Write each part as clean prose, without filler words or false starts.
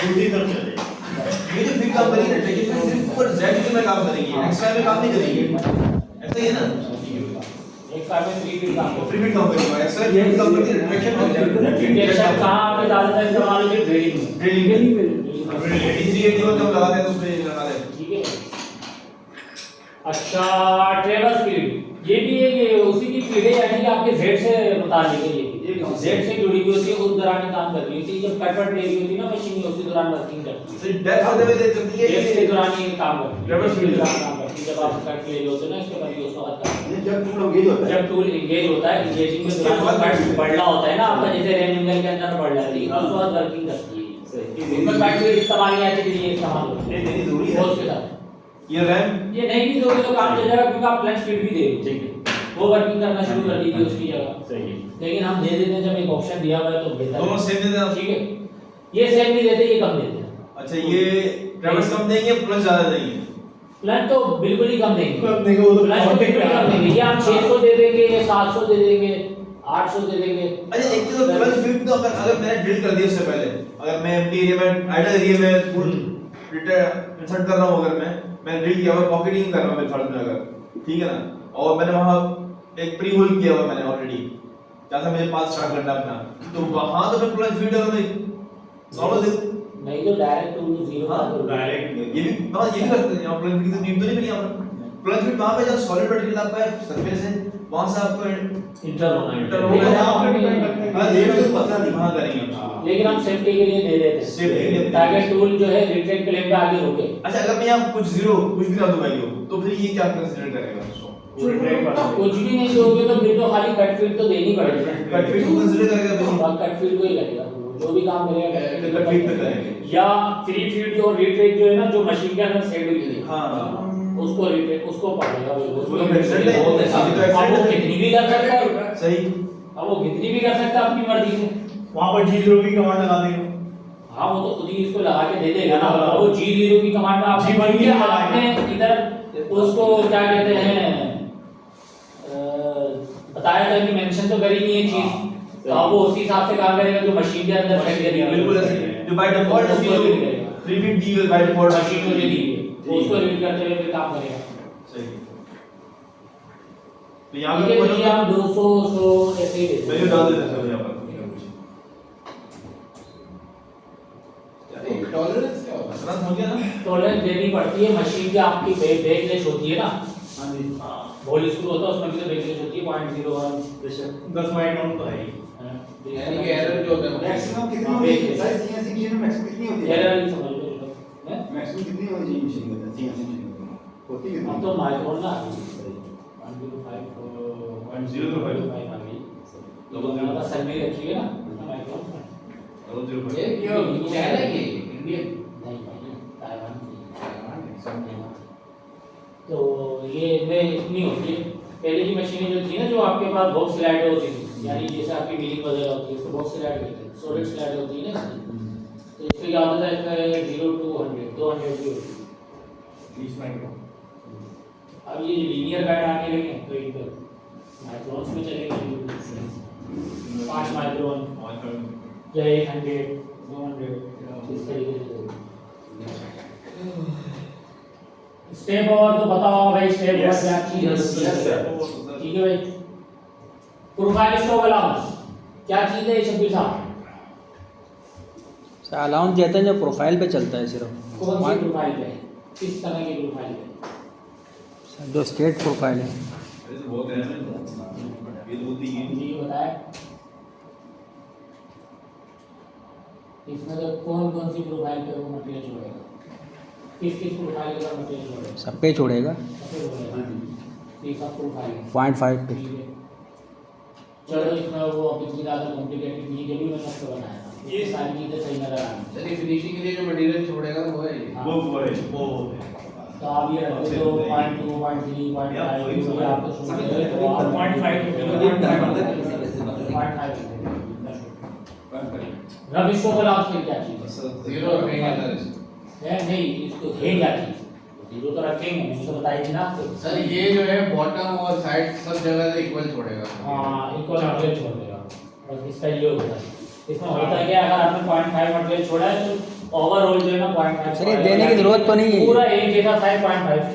उल्टी तरफ चले ये जो फिट काम करेगी ना ट्रैकिंग में सिर्फ ऊपर जेड में काम करेगी, एक्स्ट्रा में काम नहीं करेगी, ऐसा ही है ना। एक कार में 3 फीट काम फ्री फिट काम करेगी, एक्स्ट्रा फिट काम करेगी, ट्रैक्शन में इंजेक्शन कहां पे ज्यादातर इस्तेमाल होती है? ड्रिलिंग में। इजीली जो हम लगाते हैं तो उसमें लगा दें। ठीक है। अच्छा, ट्रेवल स्पीड ये भी है, ये उसी की स्पीड है, यानी कि आपके जेड से मुताबिक है। ये जेड से जुड़ी हुई होती है, उस दौरान ही काम कर रही होती है। जब कटवट ले रही होती है ना मशीन, उसी दौरान वर्किंग करती है। सिर्फ डेप्थ होते हुए देख करती है, जेड के दौरान ये काम करती है, ट्रेवल स्पीड के दौरान काम करती है। जब आप कट ले रहे होते हो ना, इसके बाद उस वक्त काम ये जब टूल एंगेज होता है, जब टूल एंगेज होता है, एंगेजिंग के दौरान कट बढ़ना होता है ना आपका, जैसे रेन एंगल के अंदर बढ़ जाती है, उस वक्त वर्किंग करती है। इसमें कट भी इस्तेमाल नहीं आती, ये इस्तेमाल होती है। नहीं जरूरी है उसके साथ ये रैम ये नहीं भी दोगे तो काम चल जाएगा, क्योंकि आप प्लस स्पीड भी दे रहे हो। ठीक है, वो वर्किंग करना शुरू कर दी थी उसकी जगह। सही है। लेकिन हम दे देते हैं, जब एक ऑप्शन दिया हुआ है तो बेहतर दोनों सेम देते हैं। ठीक है। ये सेम नहीं देते, ये कम देते हैं। अच्छा, ये ट्रेवल्स कम देंगे प्लस ज्यादा देंगे? प्लस तो बिल्कुल ही कम देंगे, कम देंगे, वो तो प्लस तो बिल्कुल ही कम देंगे। ये हम 600 दे देंगे, 700 दे देंगे, 800 दे देंगे। अच्छा, एक तो प्लस फिट तो अगर मैंने ड्रिल कर दिया उससे पहले, अगर मैं एम्प्टी एरिया में आइडल एरिया में फुल रिटर इंसर्ट कर रहा हूं, अगर मैं ड्रिल किया हुआ पॉकेटिंग कर रहा हूं मेरे फर्श में, अगर ठीक है ना, और मैंने वहां एक प्री होल किया हुआ मैंने ऑलरेडी, जैसा मुझे पास स्टार्ट करना है अपना, तो वहां तो मैं प्लस फिट अगर मैं नॉर्मल दे नहीं तो डायरेक्ट टू जीरो हाँ, डायरेक्ट ये भी हाँ, ये भी करते हैं। यहाँ प्लस फिट की तो नीड तो नहीं मिली यहाँ पर। प्लस फिट वहां पे जब सॉलिड मटेरियल आपका सरफेस है, वहां से आपको इंटर होना इंटर है। होगा, लेकिन यहाँ पे हम- डिपेंड करते हैं। हाँ, ये तो पता नहीं वहां करेंगे हम। लेकिन हम सेफ्टी के लिए दे देते Safety के लिए हैं, ताकि टूल जो है रिट्रेक्ट प्लेन पे आगे रुके। अच्छा, अगर मैं यहाँ कुछ जीरो कुछ भी ना दूं वैल्यू, तो फिर ये क्या कंसीडर करेगा उसको? कुछ भी नहीं दोगे तो फिर तो खाली कट फीट तो देनी पड़ेगी। कट फिट को कंसीडर करेगा फिर? और कट फीट को ही लगेगा, जो भी काम करेगा कट फीट पे करेंगे। या फ्री फीट जो रिट्रेक्ट जो है ना, जो मशीन के अंदर सेट हुई है, हाँ, उसको रिट्रेक्ट उसको पड़ेगा उसको तो एक्सीडेंट है, बहुत अच्छा। अभी तो एक्सीडेंट अब वो है। कितनी भी कर सकता है, सही। अब वो कितनी भी कर सकता है अपनी मर्जी से। वहां पर G0 की कमांड लगा देंगे। हाँ, वो तो खुद ही इसको लगा के दे देगा ना। वो G0 की कमांड में आपने G1 की आपने इधर उसको क्या कहते हैं, बताया था कि मेंशन तो करी नहीं है चीज, तो अब वो उसी हिसाब से काम करेगा जो मशीन के अंदर सेट करी है। बिल्कुल ऐसे जो बाय डिफॉल्ट उसको उसकी रीड करेगा, फ्री फिट दी हुई बाय डिफॉल्ट मशीन को जो दी है वो उसको रीड करते हुए फिर काम करेगा। सही। तो यहाँ ठीक पे है, ये हम 200 100 ऐसे ही देते वैल्यू हैं। डाल देते हैं यहाँ पर। टॉलरेंस क्या होता है? इतना हो गया ना? टॉलरेंस देनी पड़ती है, मशीन की आपकी बैकलेस होती है ना, हाँ जी, होल स्क्रू होता है उसमें भी तो बैकलेस होती है 0.01 बेशक 10 माइक्रोन तो है ही। यानी कि एरर जो होता है मैक्सिमम कितनी होनी चाहिए सर? सीएनसी मशीन में मैक्सिमम कितनी होती है? एरर नहीं समझ लो हैं। मैक्सिमम कितनी होनी चाहिए मशीन के अंदर? सीएनसी मशीन के अंदर होती है हम कितनी? तो माइक्रोन ना 105 0.05 आ गई, तो हमारा सर में रखिए ना माइक्रोन। ये क्यों चाइना की इंडियन नहीं भाई, ताइवान की। तो ये इनमें इतनी होती है। पहले की मशीनें जो थी ना, जो आपके पास बॉक्स स्लाइड होती थी, यानी जैसे आपकी मिलिंग वगैरह होती है, उसको बॉक्स स्लाइड कहते हैं, सॉलिड स्लाइड होती है ना इसकी। तो इससे क्या होता है, इसका 0 to 100 200 की होती है। 20 माइक्रोन। अब ये लीनियर गाइड आने लगे हैं, तो इधर माइक्रोन्स में चलेंगे, 5 माइक्रोन या 100 200 इस तरीके से। स्टेप और तो बताओ भाई, स्टेप और क्या चीज है? ठीक है भाई, प्रोफाइल स्टॉक अलाउंस क्या चीज है शब्बीर साहब? अलाउंस देते हैं जो प्रोफाइल पे चलता है सिर्फ। कौन सी प्रोफाइल पे, किस तरह की प्रोफाइल पे? जो स्ट्रेट प्रोफाइल है। ऐसे बहुत है ना, ये तो होती है। ये बताया इसमें तो कौन सी प्रोफाइल पे वो मटेरियल छोड़ेगा, किस प्रोफाइल का मटेरियल छोड़ेगा? सब पे छोड़ेगा। सबसे छोड़ेगा, ये सब प्रोफाइल है। 0.5 पे। ठीक है, चलो इसमें वो इतनी ज़्यादा कॉम्प्लिकेटेड नहीं, जब भी मैंने उसको बनाया था ये सारी चीज़ें सही नजर आ रही चलिए फिनिशिंग के लिए जो मटेरियल छोड़ेगा वो है ये। हैं। वो है वो तो आप ये रख दो 0.2 0.3 0.5 ये आपको छोड़ देंगे तो आप 0.5 रब इसको बोला आपसे क्या चीज़ जीरो रखेंगे अंदर इसको। है? नहीं, इसको है क्या चीज़? जीरो तो रखेंगे, मैंने तो बताई थी ना आपको। सर ये जो है बॉटम और साइड सब जगह से इक्वल छोड़ेगा। हाँ, इक्वल मटेरियल छोड़ देगा, बस इसका ये होता है। इसमें होता है क्या, अगर आपने 0.5 मटेरियल छोड़ा है तो ओवरऑल जो है ना 0.5 सर ये देने की जरूरत तो नहीं है। पूरा एक जैसा साइज 0.5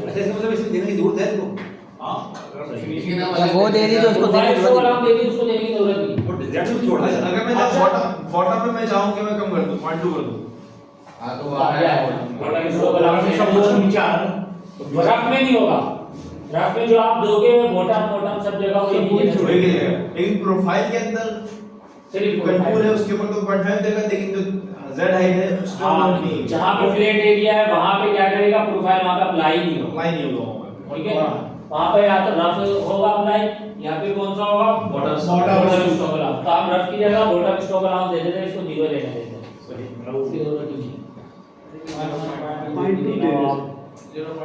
अच्छा इसका मतलब इसमें देने की जरूरत है इसको? हाँ लेकिन अब जब वो दे दी तो उसको देने की जरूरत नहीं। दे दी उसको देने की जरूरत नहीं। वो डिजाइन भी छोड़ अच्छा, दे। अगर मैं अच्छा। बॉटम में मैं चाहूँ कि मैं कम कर दूँ 0.2 कर दूँ हाँ तो आ गया है। बॉटम स्ट्रोक अलाउंस सब कुछ नीचे आ रहा है। रफ में नहीं होगा। रफ में जो आप दोगे बॉटम सब जगह वही पूरी नीचे छोड़ेगी लेकिन प्रोफाइल के अंदर सिर्फ कंटूर है उसके ऊपर तो 0.5 देगा लेकिन जो Z हाइट है उसमें हाँ, नहीं जहाँ पे फ्लैट एरिया है वहाँ पे क्या करेगा प्रोफाइल वहाँ पे अप्लाई नहीं होगा। अप्लाई नहीं होगा वहाँ पे। ठीक है वहाँ पे या तो रफ होगा अप्लाई या फिर कौन सा होगा बॉटम स्ट्रोक अलाउंस। तो आप रफ की जगह बॉटम स्ट्रोक अलाउंस दे देते हैं इसको 0 लेने देते हैं। सही उसकी जरूरत ही नहीं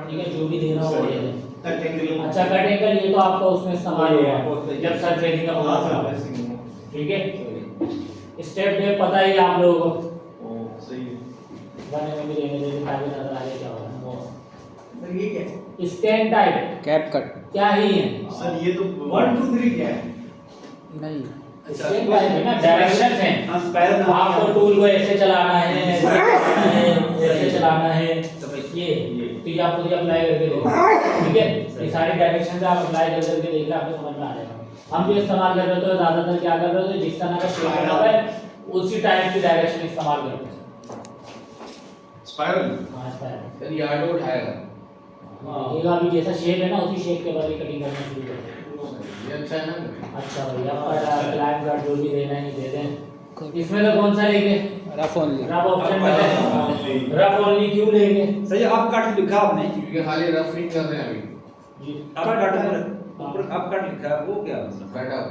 ठीक है जो भी देना हो वो दे दें। कट एंगल अच्छा कट एंगल ये तो आपका उसमें इस्तेमाल होगा जब सरफेसिंग का होगा। ठीक है स्टेप डेप पता ही है आप लोगों को सही है बने में भी रहने देते ताकि नजर आ जाए क्या होगा। सर ये क्या है? स्टैंड टाइप कैप कट क्या ही है सर ये तो 1 2 3 क्या है? नहीं। स्टैंड टाइप है ना डायरेक्शंस हैं। हाँ स्पाइरल आपको टूल को ऐसे चलाना है ऐसे चलाना है ऐसे चलाना है ये तो ये आप खुद ही अप्लाई करके देखो। ठीक है ये सारे डायरेक्शन आप अप्लाई करके देख ले आपको समझ में आ जाएगा। हम जो इस्तेमाल कर रहे हो ज्यादातर क्या कर रहे हो जिस तरह का शेप बना हुआ है उसी टाइप की डायरेक्शन इस्तेमाल करते हैं। स्पाइरल हाँ स्पाइरल सर ये ऑटो उठाएगा। देखिएगा अभी जैसा शेप है ना उसी शेप के बाद कटिंग करना शुरू कर दें। ये अच्छा है ना। अच्छा भैया पर क्लाइंट का जो भी देना है नहीं दे दें। इसमें तो कौन सा लेंगे रफ ओनली। रफ ऑप्शन में रफ ओनली क्यों लेंगे? सही आप कट लिखा आपने क्योंकि खाली रफिंग कर रहे हैं अभी। जी आप कट ऊपर आप कट लिखा है वो क्या मतलब? कट आउट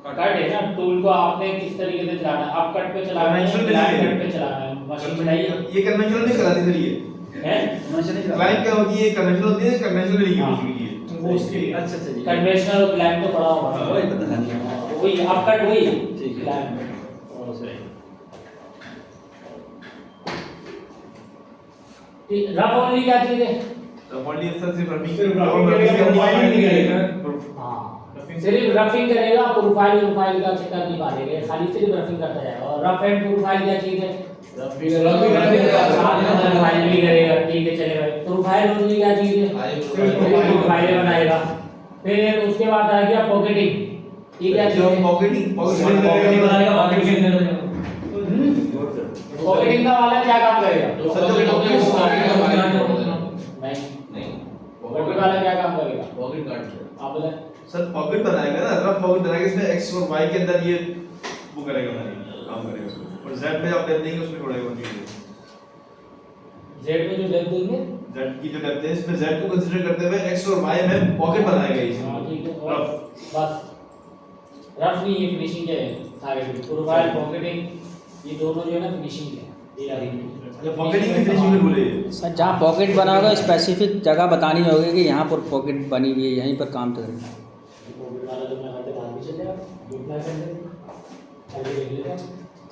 कट है ना टूल को आपने किस तरीके से चलाना है अप कट पे चलाना है Conventional लाइन नहीं है। कट पे चलाना है मशीन चलाइए ये कन्वेंशनल नहीं चलाती सर ये है क्लाइंट क्या होती है कन्वेंशनल होती है कन्वेंशनल नहीं हाँ। होती है वो उसके लिए अच्छा अच्छा जी कन्वेंशनल और क्लाइंट तो बड़ा हाँ, होगा वही पता नहीं वही अप कट वही ठीक है। क्लाइंट और सही रफ ओनली क्या चीज है? तो बॉडी सर सिर्फ रफिंग सिर्फ ruffiंग करेगा, profiling नहीं करेगा। हाँ सिर्फ रफिंग करेगा प्रोफाइल का चक्कर नहीं मारेगा खाली सिर्फ रफिंग करता जाएगा। और रफ एंड प्रोफाइल क्या चीज है? प्रोफाइल भी करेगा ठीक है चलेगा। प्रोफाइल ओनली क्या चीज है? प्रोफाइल बनाएगा। फिर उसके बाद आ गया पॉकेटिंग ये क्या चीज है? पॉकेटिंग पॉकेटिंग बनाएगा पॉकेटिंग पॉकेटिंग का वाला क्या काम करेगा? नहीं पॉकेट वाला क्या काम करेगा? पॉकेट काट आप बोले सर पॉकेट बनाएगा ना रफ पॉकेट बनाएगा इसमें एक्स और वाई के अंदर ये वो करेगा काम करेगा और जेड में आप डेप्थ देंगे उसमें छोड़ेगा चीज जेड में जो डेप्थ देंगे जेड की जो डेप्थ है इसमें जेड को कंसीडर करते हुए एक्स और वाई में पॉकेट बनाएगा हाँ इसे ठीक है रफ बस रफ नहीं ये फिनिशिंग है सारे प्रोफाइल पॉकेटिंग ये दोनों जो है ना फिनिशिंग है ये ये पॉकेटिंग की फिनिशिंग में बोले सर जहाँ पॉकेट बना होगा स्पेसिफिक जगह बतानी होगी कि यहाँ पर पॉकेट बनी हुई है यहीं पर काम करें। पॉकेट वाला जो मैं कहते बाद भी चल जाएगा जितना कर लेते आगे देख लेते हैं।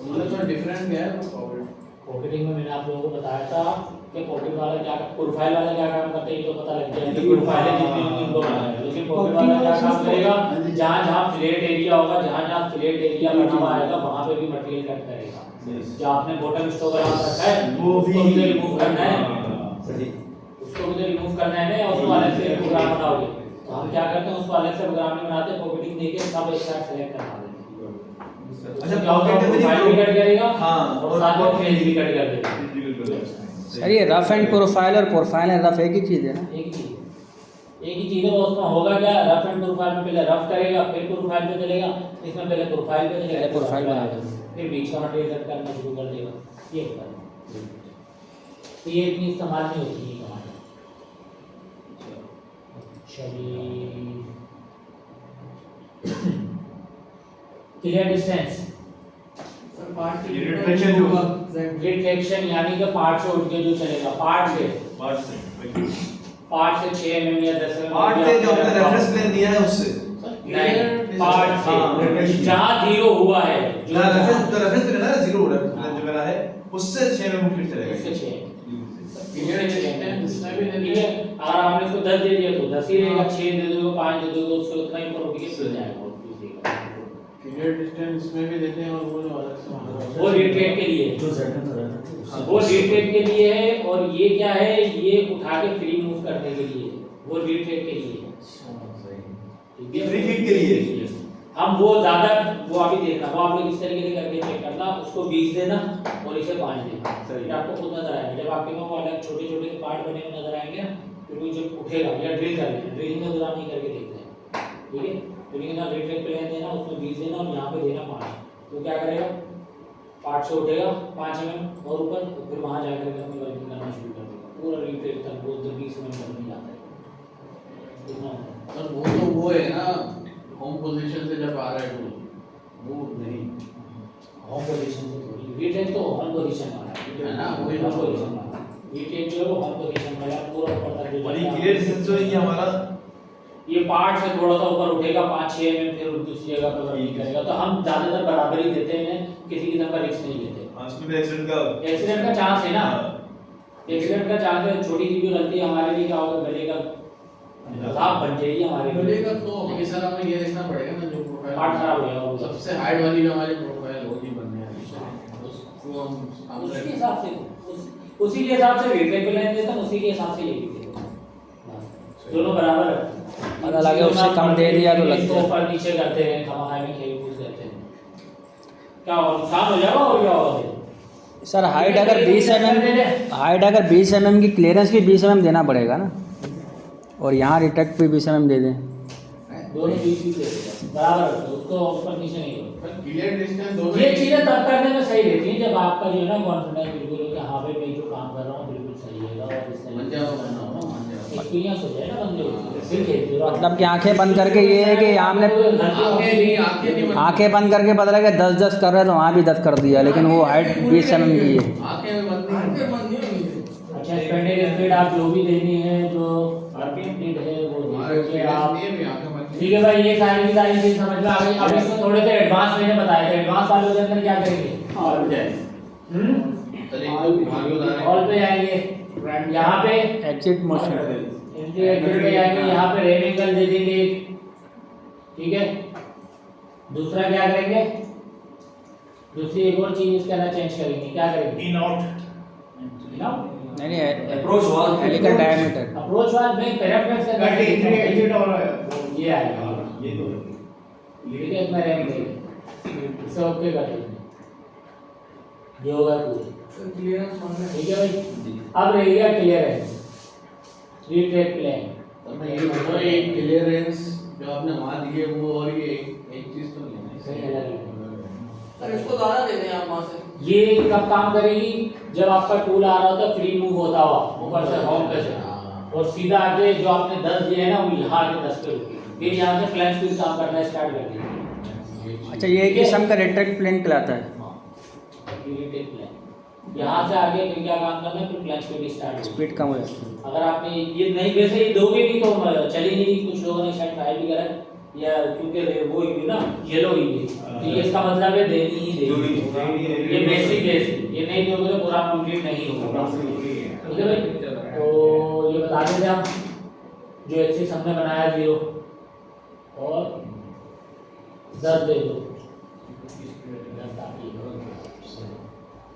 मतलब थोड़ा डिफरेंट क्या है पॉकेट पॉकेटिंग में मैंने आप लोगों को बताया था कि पॉकेट वाला क्या प्रोफाइल वाला क्या काम करता है ये तो पता लग गया कि प्रोफाइल है जितनी उनको बनाया है लेकिन पॉकेट वाला क्या काम करेगा जहाँ जहाँ फ्लैट एरिया होगा जहाँ जहाँ फ्लैट एरिया बना हुआ आएगा वहाँ पे भी मटेरियल कट करेगा। जो आपने बॉटम स्टॉक बना रखा है वो भी उसको भी रिमूव करना है सही उसको भी रिमूव करना है ना उसको अलग से प्रोग्राम बनाओगे तो हम क्या करते हैं उसको अलग से प्रोग्राम नहीं बनाते पॉकेटिंग देके सब एक साथ सेलेक्ट करवा देते हैं। अच्छा क्या होगा प्रोफाइल भी कट करेगा हाँ और साथ में फेस भी कट कर देगा। सर ये रफ एंड प्रोफाइल और प्रोफाइल एंड रफ एक ही चीज़ है ना। एक ही चीज है वो उसमें होगा क्या रफ एंड प्रोफाइल में पहले रफ करेगा फिर प्रोफाइल पे चलेगा इसमें पहले प्रोफाइल पे चलेगा प्रोफाइल बनाएगा फिर बीच का मटेरियल कट करना शुरू कर देगा ये होता है। तो ये इतनी इस्तेमाल नहीं होती है कमांड। चलिए क्लियर डिस्टेंस रिट्रैक्शन जो रिट्रैक्शन यानी कि पार्ट से उठ के जो चलेगा पार्ट से 6 mm या 10 mm पार्ट से जो आपने रेफरेंस प्लेन दिया है उससे नहीं पार्ट से हाँ, जहाँ जीरो हुआ है जो रेफरेंस प्लेन है ना जीरो रेफरेंस जो मेरा है उससे 6 में मुक्ति चलेगा इससे 6 क्लियर डिस्टेंस इसमें भी ठीक है अगर आपने इसको 10 दे दिया तो 10 ही रहेगा 6 दे दोगे 5 दे दोगे उससे उतना ही ऊपर उठ के चल जाएगा क्लियर डिस्टेंस में भी देते हैं और वो जो अलग से वो रिट्रेक्ट के लिए जो सेट में वो रीट्रेक के लिए है, और ये क्या है, ये उठा के फ्री मूव करने के लिए है, वो रीट्रेक के लिए है। ठीक है, फ्री फिट के लिए हम वो ज्यादा वो अभी देखना, वो आप लोग इस तरीके से करके चेक करना, उसको 20 देना और इसे 5 देना, सही। फिर आपको खुद नजर आएगा। जब आपके पास वो अलग छोटे छोटे पार्ट बने हुए नजर आएंगे ना, फिर वो जब उठेगा या ड्रिल कर लेना, ड्रिलिंग का दौरान नहीं करके देखते हैं, ठीक है। ड्रिलिंग का रीट्रेक प्लेन देना, उसमें 20 देना और यहाँ पे देना 5, तो क्या करेगा, पार्ट से उठेगा 5 mm और ऊपर, फिर वहाँ जाकर के अपनी वर्किंग करना शुरू कर देगा, पूरा रीट्रेक तक वो 20 mm तक नहीं जाता है, इतना होता है। सर वो तो वो है ना, होम पोजीशन से जब आ रहा है टूल, वो नहीं होम पोजीशन से थोड़ी, रीट्रेक तो होम पोजीशन वाला है ना, वही होम पोजीशन वाला, रीट्रेक जो है वो होम पोजीशन वाला पूरा ऊपर तक जो और ये जाता है। क्लियर डिस्टेंस जो है ये हमारा ये पार्ट से थोड़ा सा ऊपर उठेगा 5-6 mm, फिर दूसरी जगह पर वर्किंग करेगा, तो हम ज्यादातर बराबर ही देते हैं, किसी किस्म का रिस्क नहीं लेते। उसमें भी एक्सीडेंट का चांस है ना, एक्सीडेंट का चांस है, छोटी सी भी गलती हमारे लिए क्या होगा, गले का लाभ बन जाएगी हमारे लिए, गले का तो लेकिन सर हमें ये देखना पड़ेगा ना, जो प्रोफाइल पार्ट खराब हो जाएगा वो। सबसे हाइट वाली जो हमारी प्रोफाइल होगी बनने वाली, उसको हम उसके सामने हिसाब से उसी के हिसाब से रीट्रेक प्लान देता हूं, उसी के हिसाब से ये भी देता हूं। दोनों बराबर है, अगर लगे उससे कम दे दिया तो लगता है। ऊपर नीचे करते हैं, खमा में खेल कूद करते हैं, क्या और नुकसान हो जाएगा और क्या होगा। सर हाइट अगर 20 mm, हाइट अगर 20 mm की क्लियरेंस भी 20 mm देना पड़ेगा ना, और यहाँ रिटेक्ट भी 20 mm दे दें, दोनों 20 बराबर है, उसको ऊपर नीचे नहीं होगा। क्लियर डिस्टेंस दोनों ये चीजें तब करने में सही रहती हैं जब आपका जो है ना कॉन्फिडेंस बिल्कुल हो कि हाँ भाई मैं जो काम कर रहा हूँ बिल्कुल सही है, और इस तरीके से करना हो ना, एक्सपीरियंस हो जाए ना बंदे को, फिर खेलते रहो। मतलब कि आंखें बंद करके ये है कि हमने आंखें बंद करके पता लगा 10-10 कर रहे हैं तो वहाँ भी 10 कर दिया, लेकिन वो हाइट 20 mm की है। आंखें में बंद नहीं अच्छा, स्टैंडर्ड स्पीड आप जो भी देनी है, जो आरपीएम है वो हमारे देखोगे आप। ये भी आंखें बंद ठीक है भाई, ये सारी की सारी चीज समझ में आ गई। अब इसमें थोड़े से एडवांस मैंने बताए थे, एडवांस वालों के अंदर क्या करेंगे, और जाए ऑल पे जाएंगे, यहाँ पे एग्जिट मोशन, एग्जिट पे जाएंगे, यहाँ पे रेन एंगल दे देंगे, ठीक है। दूसरा क्या करेंगे, दूसरी एक और चीज इसके अंदर चेंज करेंगे, क्या करेंगे, इन आउट नहीं अप्रोच वाल हेलिकल डायमीटर, अप्रोच वाल में पैराफ्लेक्स का कट एग्जिट और ये आएगा, ये तो ठीक है। इसमें रेन देंगे, इसे ओके कर देंगे, जो होगा पूरे, ठीक है भाई। अब रह गया क्लियरेंस, रीट्रेक प्लेन, तो मैं ये बोल रहा हूँ, एक क्लियरेंस जो आपने वहाँ दी है वो, और ये एक चीज तो नहीं है, सही अलग है। सर इसको ज़्यादा दे दें आप वहाँ से। ये कब काम करेगी, जब आपका टूल आ रहा होता है फ्री मूव होता हुआ ऊपर से होम पे से, और सीधा आके जो आपने 10 दिए है ना वो यहाँ आके 10 पे रुकी, फिर यहाँ से प्लेन स्पीड काम करना स्टार्ट कर देगी। अच्छा ये एक किस्म का रिट्रैक्ट प्लेन कहलाता है। रीट्रेक प्लेन, यहाँ से आगे फिर क्या काम करना है, फिर प्लेन स्पीड स्टार्ट होगी। स्पीड कम हो जाती है। अगर आपने ये नहीं, वैसे ये दोगे भी तो चली नहीं रही, कुछ लोगों ने शायद ट्राई भी करा या क्योंकि वो ही ना येलो ही है, तो ये इसका मतलब है देनी ही देनी, ये बेसिक है, ये नहीं दोगे तो पूरा कंप्लीट नहीं होगा, ठीक है भाई। तो ये बता देते हम जो एक्सिस हमने बनाया 0 और 10 दे दो,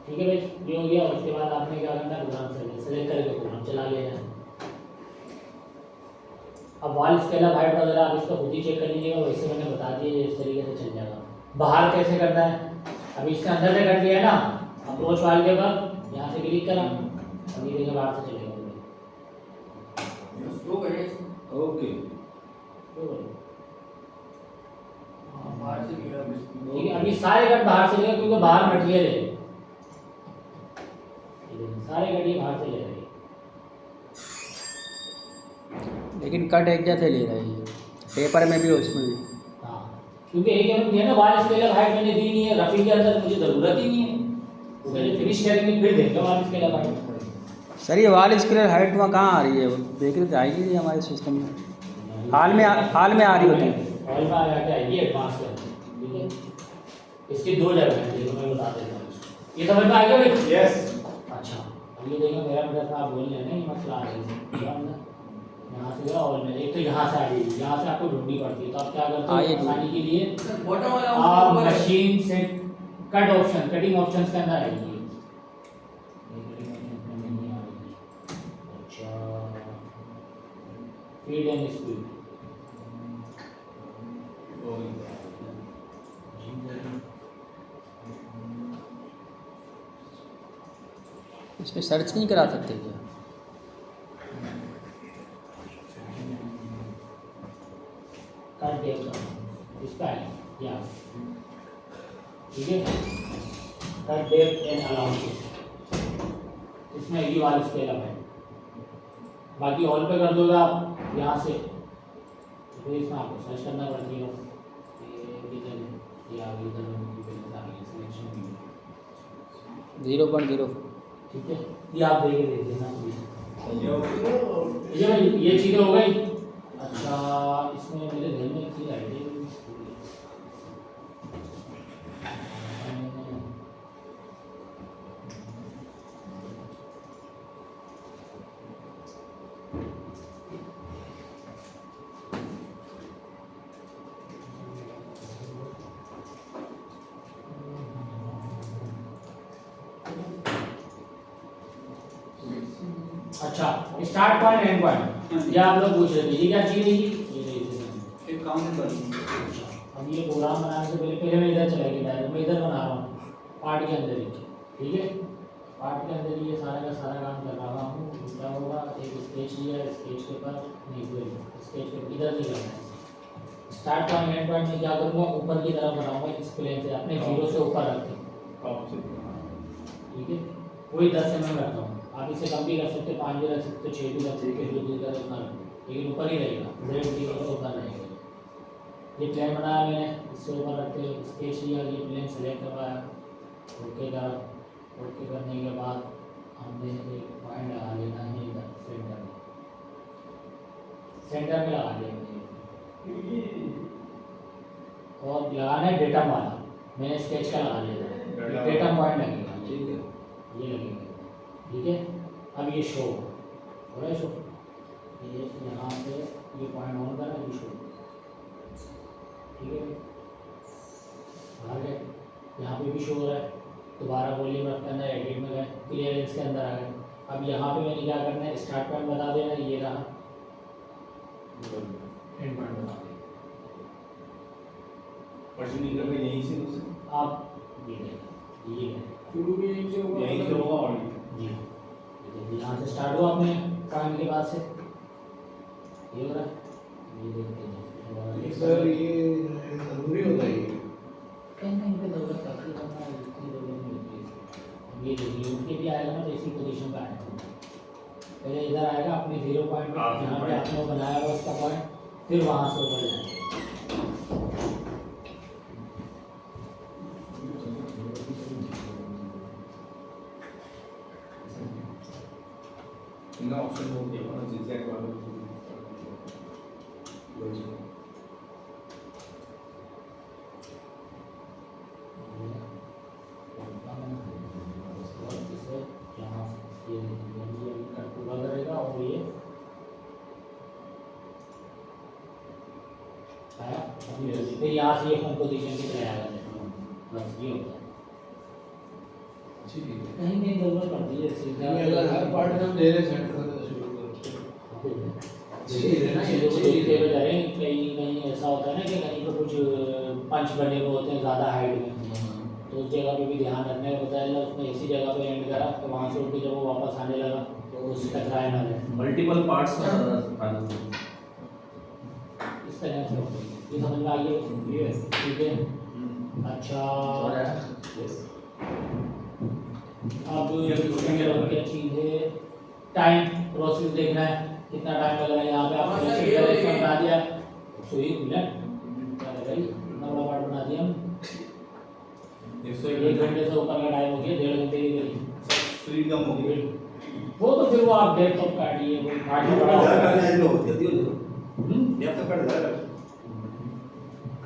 ठीक है भाई, ये हो गया। उसके बाद आपने क्या करना है, प्रोग्राम सेलेक्ट करके प्रोग्राम चला लेना। अब वॉल स्केल हाइट वगैरह आप इसको खुद ही चेक कर लीजिएगा, वैसे मैंने बता दिया, इस तरीके से चल जाएगा। बाहर कैसे करना है, अभी इसके अंदर से कर दिया है ना, अप्रोच वाल के ऊपर यहाँ से क्लिक करा, अभी देखिए बाहर से चलेगा स्लो करिए। ओके हाँ, बाहर से भी आप इसको- ठीक है। अभी सारे कट बाहर से लेगा क्योंकि बाहर मटेरियल है, सारे कट ये बाहर से ले रहे हैं, लेकिन कट एक जैसे ले रही है, पेपर में भी उसमें भी। हाँ, क्योंकि एक एमएम दिया ना, वॉल स्केल हाइट मैंने दी नहीं है, रफी के अंदर मुझे ज़रूरत ही नहीं है, तो पहले फिनिश करेंगे फिर देखेंगे वॉल स्केल हाइट। सर ये वाल स्क्रीन हाइट वहाँ कहाँ आ रही है, देख रहे थे आएगी नहीं हमारे सिस्टम में, हाल में आ रही होती है। हॉल में आ जाके आएगी एडवांस कर, ठीक है। इसकी 2 जगह है, जो मैं बता देता हूँ, ये समझ में आ गया भाई? यस अच्छा, अब ये देखो मेरा मतलब आप बोल रहे हैं ना, ये मसला आ रही है यहाँ से गया, और एक तो यहाँ से आ गई, यहाँ से आपको ढूंढनी पड़ती है, तो आप क्या करते आइए हो आसानी के लिए सर बॉटम वाला आप ऊपर है। मशीन से कट ऑप्शन, कटिंग ऑप्शन के अंदर आएगी, फीड एंड स्पीड। इस पे सर्च नहीं करा सकते क्या? कट डेप्थ का इस पे आएगा या ठीक है। कट डेप्थ एंड अलाउंसेस इसमें ये वाला स्केल अप है। बाकी ऑल पे कर दोगे आप यहाँ से, तो इसमें आपको सर्च करना पड़ेगा ये आगे इधर सिलेक्शन 0.0। ठीक है। ये आप देख लेना ये चीज़ें हो गई। अच्छा इसमें मेरे ध्यान में एक चीज़ आई थी। अच्छा स्टार्ट पॉइंट एंड पॉइंट ये आप लोग पूछ रहे थे, ये क्या चीज़ है? ये रही थी एक काम कर अब ये प्रोग्राम बनाने से पहले मैं इधर चला गया डायरेक्ट, मैं इधर बना रहा हूँ पार्ट के अंदर ही। ठीक है, पार्ट के अंदर ये सारा का सारा काम कर रहा हूँ। क्या होगा, एक स्केच लिया, स्केच के ऊपर नहीं स्केच के इधर नहीं करना है। स्टार्ट पॉइंट एंड पॉइंट में क्या करूँगा, ऊपर की तरफ बनाऊँगा इस प्लेन से, अपने जीरो से ऊपर रख के। ठीक है, वही 10 mm रखता हूँ। आप इसे कम भी कर सकते, 5 भी रख सकते, 6 भी रख सकते, जो दूर उतना लेकिन ऊपर ही रहेगा, Z की ऊपर रहेगा। ये प्लेन बनाया मैंने, इससे ऊपर रख के स्केच लिया, ये प्लेन सेलेक्ट करवाया, ओके करा। ओके करने के बाद हमने एक पॉइंट लगा लेना है इधर सेंटर में, सेंटर में लगा लिया और लगाना है डेटम वाला। मैंने स्केच का लगा लिया, डेटम पॉइंट लगेगा। ठीक है, ये लगेगा। ठीक है, अब ये शो हो रहा है, शो ये यहाँ पे ये पॉइंट ऑन करना है, ये शो। ठीक है, आ गए, यहाँ पे भी शो हो रहा है। दोबारा वॉल्यूम रख करना है, एडिट में गए, क्लियरेंस के अंदर आ गए। अब यहाँ पे मैंने क्या करना है, स्टार्ट पॉइंट बता देना, ये रहा, एंड पॉइंट बता देना। यहीं से आप ये देखें, ये शुरू भी यहीं से होगा, यहीं से होगा और जी यहाँ से स्टार्ट हुआ अपने पॉइंट के बाद से, ये हो रहा है, ये देखते हैं। सर ये जरूरी होता है कहीं पे जरूरत पड़ती है, इतनी जरूरत नहीं होती है। ये देखिए उनके भी आएगा ना, तो इसी पोजीशन पे आएगा। पहले इधर आएगा अपने 0 पॉइंट, यहाँ पे आपने बनाया हुआ उसका पॉइंट, फिर वहाँ से ऊपर जाएगा। इनका ऑप्शन हो गया ना, zigzag वाला रहेगा और ये आया, फिर यहाँ से ये कंपोजिशन की तरह आएगा। बस ये होता है, ठीक है। कहीं कहीं जरूरत पड़ती है सीधा। अगर हर पार्ट में हम दे रहे सेंटर करने तो शुरू करो। कहीं कहीं ऐसा होता है ना कि कहीं पे कुछ पंच बने हुए होते हैं ज़्यादा हाइट में, तो उस जगह पे भी ध्यान रखने का बताया जाए। उसने इसी जगह पे एंड करा, तो वहाँ से उठ के जब वो वापस आने लगा तो उससे टकराए ना जाए। मल्टीपल पार्ट्स का इस तरह से होता है, ये समझ में आ गया? ये ठीक है। अच्छा अब क्या चीज़ है, टाइम प्रोसेस देखना है, कितना टाइम लग रहा है। यहाँ पे आपने बना दिया, सो 1 मिनट क्या लगा, इतना बड़ा पार्ट बना दिया हम। 1 घंटे से ऊपर का टाइम हो गया, 1.5 घंटे की करीब स्पीड कम हो गई। वो तो फिर वो आप डेप्थ ऑफ काटिए, वो काटने बड़ा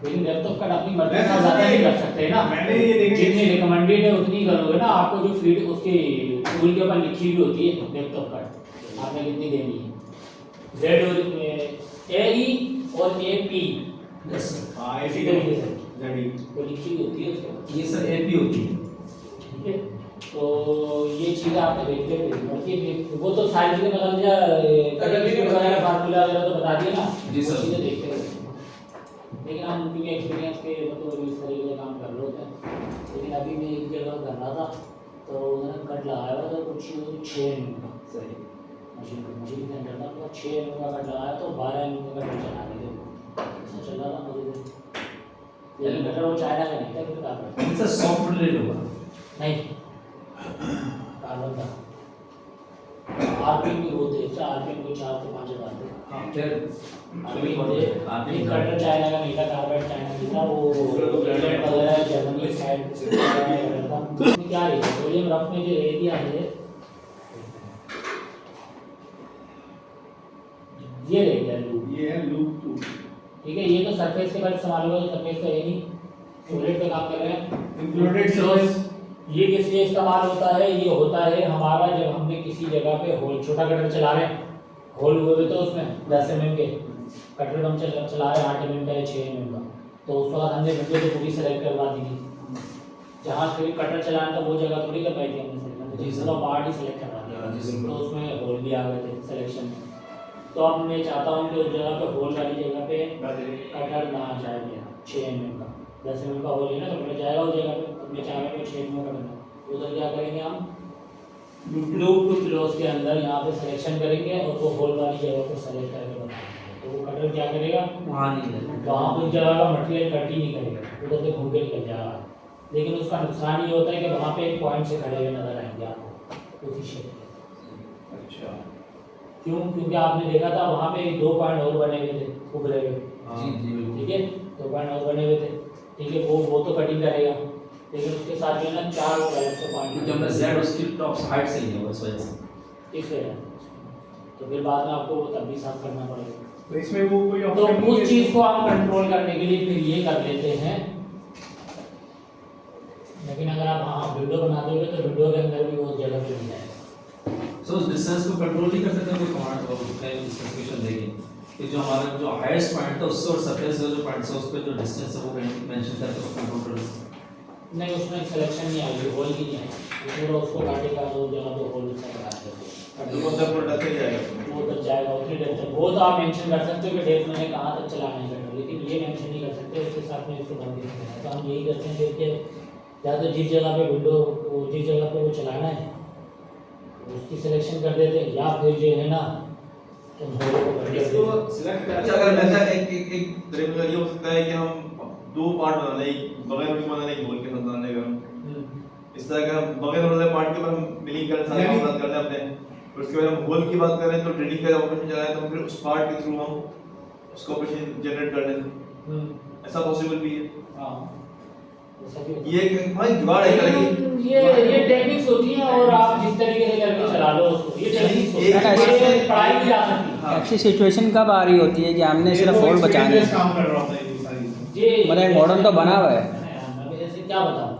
लेकिन डेप्थ ऑफ कट अपनी मर्जी से ज़्यादा नहीं कर सकते ना। मैंने ये देखा, जितनी रिकमेंडेड है उतनी करोगे ना। आपको जो फीड उसके टूल के ऊपर लिखी हुई होती है डेप्थ ऑफ कट आपने कितनी देनी है, Z और AE और AP हाँ इसी तरीके से ZE वो लिखी हुई होती है उसके ऊपर। ये सर एपी होती है। ठीक है, तो ये चीज़ें आपको देखते हुए देखनी पड़ती है। वो तो सारी चीज़ें बता दिया, फार्मूला वगैरह तो बता दिया ना, जी वो सर। चीज़ें देखते हुए देखनी। लेकिन हम क्योंकि एक्सपीरियंस के मतलब इस तरीके से काम कर रहे होते हैं। लेकिन अभी मैं एक जगह कर रहा था तो मैंने कट लगाया हुआ था कुछ 6 mm का सही मशीन सेंटर था, तो 6 mm का कट लगाया तो 12 mm का कट चला रहे थे, ऐसा चल रहा था मुझे। लेकिन कटर वो चाइना का नहीं था, फिर कार्बन सर सॉफ्ट ड्रिल होगा नहीं, कार्बन था। आरपीएम भी होते हैं, आरपीएम को 4 से 5 हज़ार थे। हाँ फिर आरपीएम कटर चाइना का नहीं था, कार्बन चाइना की था, वो इंग्लैंड वगैरह जर्मनी साइड से था। क्या है वॉल्यूम रफ में जो एरिया है ये रहेगा लूप, ये है लूप 2। ठीक है। ये तो सरफेस के बाद इस्तेमाल होगा, तो सरफेस का ये नहीं, सॉलिड पे काम कर रहे हैं। Included surface. ये किस लिए इस्तेमाल होता है? ये होता है हमारा जब हमने किसी जगह पे होल, छोटा कटर चला रहे हैं, होल हुए हुए तो उसमें 10 mm के कटर हम चला रहे हैं 8 mm का या 6 mm का, तो उस वक्त हमने विंडो तो पूरी सेलेक्ट करवा दी थी। जहाँ फिर कटर चलाना था वो जगह थोड़ी कर पाई थी हमने, जी सर। दूसरा पार्ट ही सेलेक्ट करवा दिया, जी सर। तो उसमें होल भी आ गए थे सिलेक्शन में। तो अब मैं चाहता हूँ कि उस जगह पे होल वाली जगह पे कटर ना जाए मेरा 6 mm का, 10 mm का होल है ना, तो कटर जाएगा उस जगह पे। अब मैं चाह रहा हूँ 6 mm का करना, उधर क्या करेंगे हम लूप टू क्लोज के अंदर यहाँ पे सिलेक्शन करेंगे और वो होल वाली जगह को सेलेक्ट करके बताएंगे। तो वो कटर क्या करेगा, वहाँ नहीं वहाँ उस जगह का मटेरियल कट ही नहीं करेगा, उधर से घूम के निकल जाएगा। लेकिन उसका नुकसान ये होता है कि वहाँ पे एक पॉइंट से खड़े हुए नजर आएंगे आपको उसी क्षेत्र में। अच्छा क्यों? क्योंकि आपने देखा था वहाँ पे 2 पॉइंट और बने हुए थे उभरे हुए, जी जी बिल्कुल। ठीक है, 2 पॉइंट और बने हुए थे, ठीक है। वो तो कटिंग करेगा, लेकिन उसके साथ जो है ना 4 पॉइंट क्योंकि हमने Z उसकी टॉप हाइट सही है इस वजह से। इस वजह तो फिर बाद में आपको वो तब भी साफ करना पड़ेगा। तो इसमें वो कोई तो ऑप्शन नहीं उस है? चीज को आप कंट्रोल करने के लिए फिर ये कर लेते हैं। लेकिन अगर आप हाँ विंडो बना दोगे तो विंडो के अंदर भी वो जगह पे मिल जाएगा। सो उस डिस्टेंस को कंट्रोल नहीं कर सकते कोई कमांड और स्पेसिफिकेशन देंगे कि जो हमारा जो हाईएस्ट पॉइंट है उससे और सरफेस का जो पॉइंट है उस पे जो डिस्टेंस है वो मेंशन करके उसको कंट्रोल कर सकते हैं। नहीं, उसमें सिलेक्शन नहीं आएगी, होल की नहीं आएगी, पूरा उसको काटेगा तो जगह तो होल से करा देगा, वो तक प्रोडक्ट ही जाएगा। वो तक जाएगा उतनी डेप्थ तक। वो तो आप मेंशन कर सकते हो कि डेप्थ मैंने कहाँ तक चलाना है कटर, लेकिन ये मेंशन नहीं कर सकते, उसके साथ में इसको बंद नहीं करना है। तो हम यही करते हैं कि या तो जिस जगह पे विंडो, जिस जगह पे वो चलाना है उसकी सिलेक्शन कर देते हैं, या फिर जो है ना तो होल को कर देते इसको हैं। सिलेक्ट अच्छा, अगर ऐसा एक तरीका ये हो सकता है कि हम 2 पार्ट बना लें, एक बगैर में बनाने, एक होल के साथ बनाने का। इस तरह का बगैर वाले पार्ट के ऊपर हम मिलिंग करने सारे काम बात करते हैं अपने, और उसके बाद हम होल की बात करें तो ड्रिलिंग का ऑपरेशन चलाएं तो फिर उस पार्ट के थ्रू हम उसका ऑपरेशन जनरेट कर लें। ऐसा पॉसिबल भी है। हाँ, ऐसा भी होता है। ये एक भाई जुगाड़ है करेंगे। ये टेक्निक्स होती हैं और आप जिस तरीके से करके चला लो उसको, ये टेक्निक्स होती है, ये पढ़ाई की जा सकती है। ऐसी सिचुएशन कब आ रही होती है कि हमने सिर्फ होल बचाने हैं? काम कर रहा होता है ये सारी चीजें। ये मतलब एक मॉडल तो बना हुआ है। मैं ऐसे क्या बताऊं,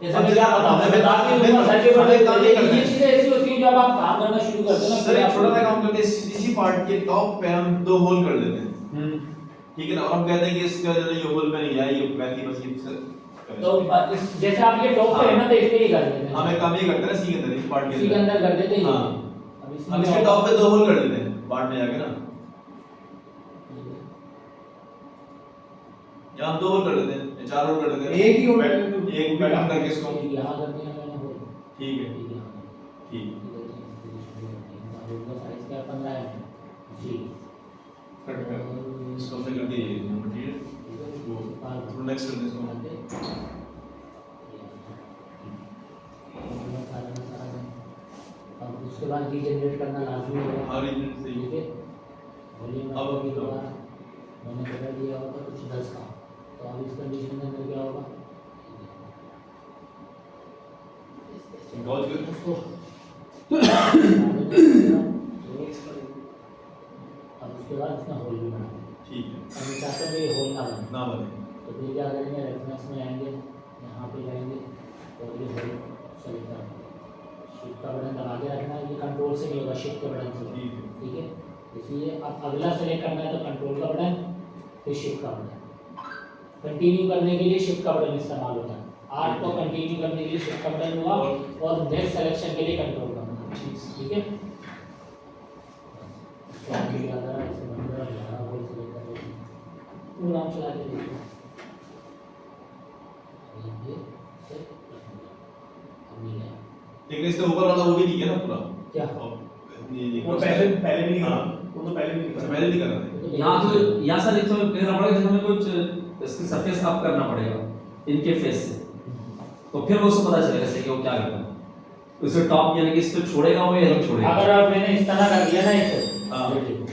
जैसे मैं क्या बताऊं, मैं बता के ऊपर सर्किट हमें काम नहीं करना ये है। चीजें ऐसी होती हैं जब आप काम करना शुरू करते हो ना, सर एक छोटा सा काम करते हैं, इसी पार्ट के टॉप पे हम 2 होल कर देते हैं, ठीक है ना, और हम कहते हैं कि इसका जो ये होल में नहीं आया, ये वैसी बस ये तो जैसे आप ये टॉप पे है ना तो इस पे ही कर देते हैं, हमें काम ये करते हैं ना सी के अंदर, इस पार्ट इसी के अंदर कर देते हैं। हाँ। अब इसमें हम इसके टॉप पे 2 होल कर देते हैं पार्ट में जाके ना, यहाँ हम 2 होल कर देते हैं, 4 होल कर देते हैं, एक ही होल पैट- कर देते हैं, एक पैटर्न करके इसको, यहाँ कर दिया मैंने होल, ठीक है, ठीक है, ठीक का साइज क्या 15 है जी, कट कर। इसको फिर करके मटेरियल वो नेक्स्ट कर दें इसको। अब उसके बाद रीजनरेट करना लाजमी होगा। हाँ, regenerate सही है। ठीक है, वॉल्यूम अब अभी दोबारा मैंने कलर दिया होगा कुछ 10 का, तो अब इस कंडीशन के अंदर क्या होगा, गॉज कर उसको अब उसके बाद इसमें होल भी बना, ठीक है, अब मैं चाहता हूँ ये होल ना बने, ना बने, तो फिर क्या करेंगे, रेफरेंस में आएंगे, यहाँ पे जाएंगे और ये होल सेलेक्ट करना, शिफ्ट का बटन दबा के रखना है, ये कंट्रोल से नहीं होगा, शिफ्ट के बटन से, ठीक है, ठीक है। इसलिए अब अगला सेलेक्ट करना है तो कंट्रोल का बटन, फिर शिफ्ट का बटन, कंटिन्यू करने के लिए शिफ्ट का बटन इस्तेमाल होता है। आर्ट को कंटिन्यू करने के लिए शिफ्ट का बटन हुआ, और नेक्स्ट सिलेक्शन के लिए कंट्रोल करना, ठीक है। पूरा चला के देखो, लेकिन इसके ऊपर वाला वो भी नहीं है ना पूरा, क्या ये वो पहले पहले भी नहीं हाँ। करा, वो तो पहले भी नहीं अच्छा, करा। पहले नहीं कर रहे थे। यहाँ तो यहाँ से लिखते हुए कहना पड़ेगा जैसे हमें कुछ इसकी सरफेस अप करना पड़ेगा इनके फेस से, तो फिर वो उसको पता चलेगा सही कि वो क्या करता है। उसे टॉप यानी कि इस पे छोड़ेगा वो या नहीं छोड़ेगा। अगर आप मैंने इस तरह कर दिया ना इसे, हाँ। ये देखो।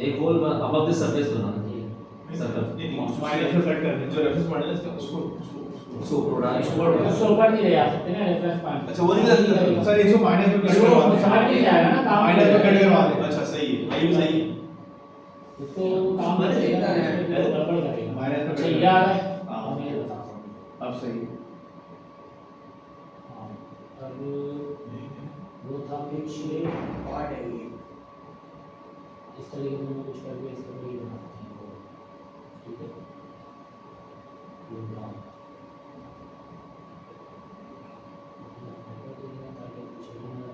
एक होल अबव द सरफेस बनाना चाहिए, सर्कल माइनस में कट कर दे। जो रेफरेंस पॉइंट है इसका उसको उसको ऊपर डालना उससे ऊपर नहीं ले जा सकते ना रेफरेंस पॉइंट। अच्छा, वो नहीं कर सकते। सर इसको माइनस में कट इसको करवा दे। समझ नहीं जाएगा ना काम। माइनस में कट करवा दे। अच्छा सही है, ये भी सही है। इसको काम समझ करेगा नहीं ना, इसको गड़बड़ करेगा। माइनस में अच्छा कट ये आ रहा है, हाँ। अब ये बता। अब सही है। हाँ, अब वो था पीछे पार्ट है ये। इस तरीके से हम कुछ करके इसको वही बनाते हैं, ठीक है। ये ब्राउन ताकि कुछ भी ना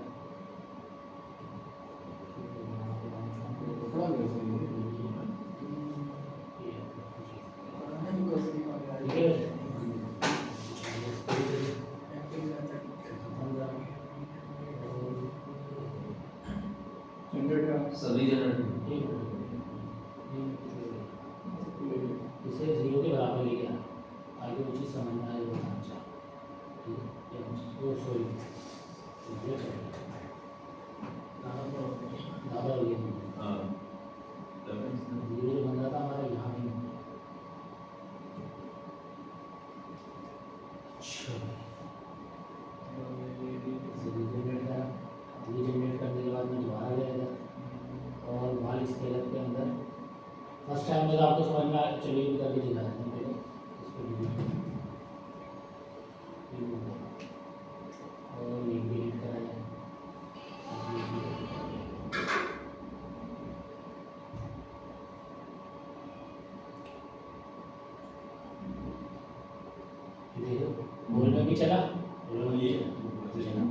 थोड़ा भी सही है। ठीक है। सभी जनरेट इसे जीरो के बराबर ले गया, आगे वो चीज़ समझ में आए बताना चाह, ठीक है। वो सॉरी ज़्यादा हो गया, हाँ। जीरो जो बन रहा था हमारा यहाँ भी नहीं। रीजनरेट करने के बाद मैं दोबारा गया इधर और वाल स्केलर के अंदर फर्स्ट टाइम में आपको समझ में चलिए भी करके दिखा देते हैं पहले इसको डिलीट और ये डिलीट करा जाए। देखो होल में भी चला, होल में भी चला,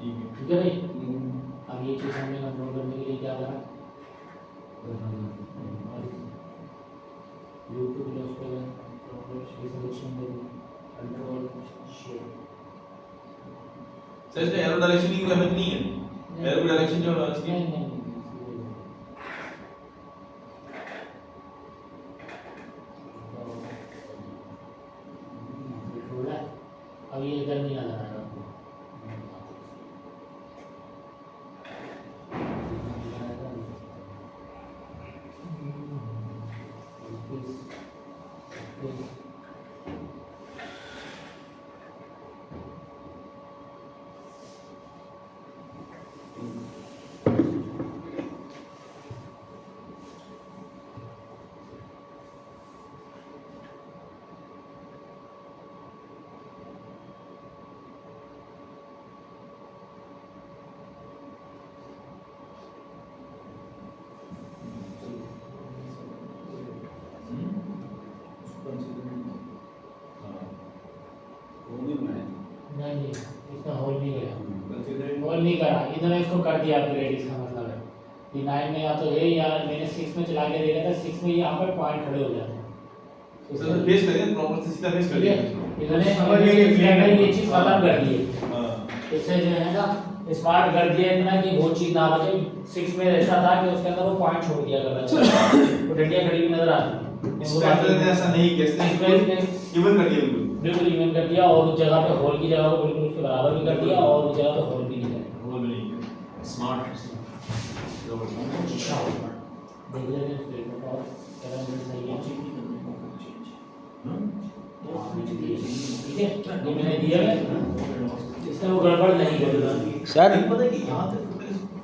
ठीक है भाई। अब ये चीज़ हमने कंट्रोल करने के लिए क्या करा, यूट्यूब क्लोज पे selection they control shape. Sir इसमें एरो डायरेक्शन की कोई अहमियत नहीं है। एरो डायरेक्शन जो है इसकी नहीं थोड़ा अब ये इधर नहीं नजर आएगा आपको। नहीं इसका होल नहीं गया, होल नहीं करा, इधर इसको कर दिया अपग्रेड। इसका मतलब है कि 9 में या तो है या मैंने 6 में चला के देखा था, 6 में यहाँ पर पॉइंट खड़े हो जाते हैं। सर फेस करिए प्रॉपर से, सीधा फेस ठीक करिए। है, इन्होंने समझ गए ये चीज़ खत्म कर दी है। हाँ। इससे जो है ना स्मार्ट कर दिया इतना कि वो चीज़ ना बचे। 6 में ऐसा था कि उसके अंदर वो पॉइंट छोड़ दिया करता था, वो डंडियाँ खड़ी हुई नजर आती थी। इस पैटर्न ने ऐसा नहीं किया, इसने इवन कर दिया बिल्कुल। बिल्कुल इवन कर दिया और उस जगह पे होल की जगह को बिल्कुल उसके बराबर भी कर दिया और उस जगह पे होल भी नहीं कर होल भी नहीं किया। स्मार्ट दिया। देख लेते हैं स्क्रीन पे और कलर में सही है, ठीक है। ये मैंने दिया है, इसमें वो गड़बड़ नहीं करेगा। सर पता है कि यहाँ तक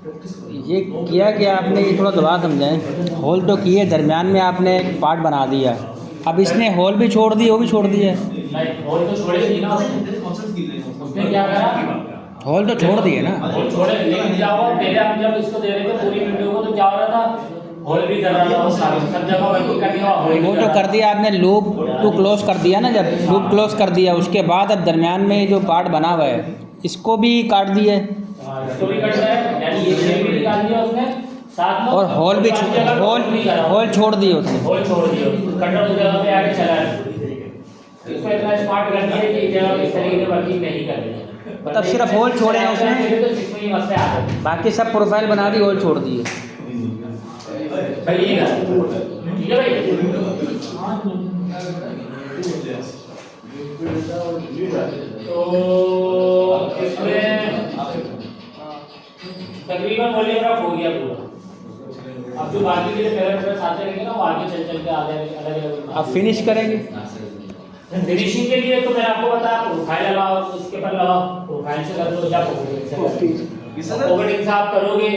प्रैक्टिस करो। ये किया कि आपने ये थोड़ा दबा समझाएं, होल तो किए, दरमियान में आपने एक पार्ट बना दिया, अब इसने होल भी छोड़ दी, वो भी छोड़ दिया। नहीं होल तो छोड़े नहीं ना, कॉन्सेप्ट की उसने क्या करा हॉल तो छोड़ दिए ना। होल छोड़े, लेकिन क्या हुआ पहले हम जब इसको दे रहे थे पूरी विंडो को तो क्या हो रहा था, होल भी कर रहा था वो सारी सब जगह वर्किंग करने का होल वो तो कर दिया आपने, लूप टू क्लोज कर दिया ना, जब लूप क्लोज कर दिया उसके बाद अब दरमियान में जो पार्ट बना हुआ है इसको भी काट दिए इसको भी कट रहा है, यानी ये शेप भी निकाल दिया उसने साथ में, और हॉल भी हॉल छोड़ दिए उसने। होल छोड़ दिया, कटर उस जगह पे आके चला है। इसको इतना स्मार्ट कर दिया कि इस जगह इस तरीके से वर्किंग नहीं कर रही है, मतलब सिर्फ होल छोड़े हैं उसने, तो सिर्फ ये मसले आ गए बाकी सब प्रोफाइल बना दी, होल छोड़ दिए। भाई ये ठीक है भाई। तो इसमें तकरीबन वॉल्यूम हो गया पूरा। अब जो बाकी के पैरामीटर्स आते रहेंगे ना वो आगे चल चल के अलग अलग अब फिनिश करेंगे। फिनिशिंग के लिए तो मैंने आपको बताया प्रोफाइल लगाओ, उसके पर लगाओ, प्रोफाइल से कर दो या पॉकेटिंग से आप करोगे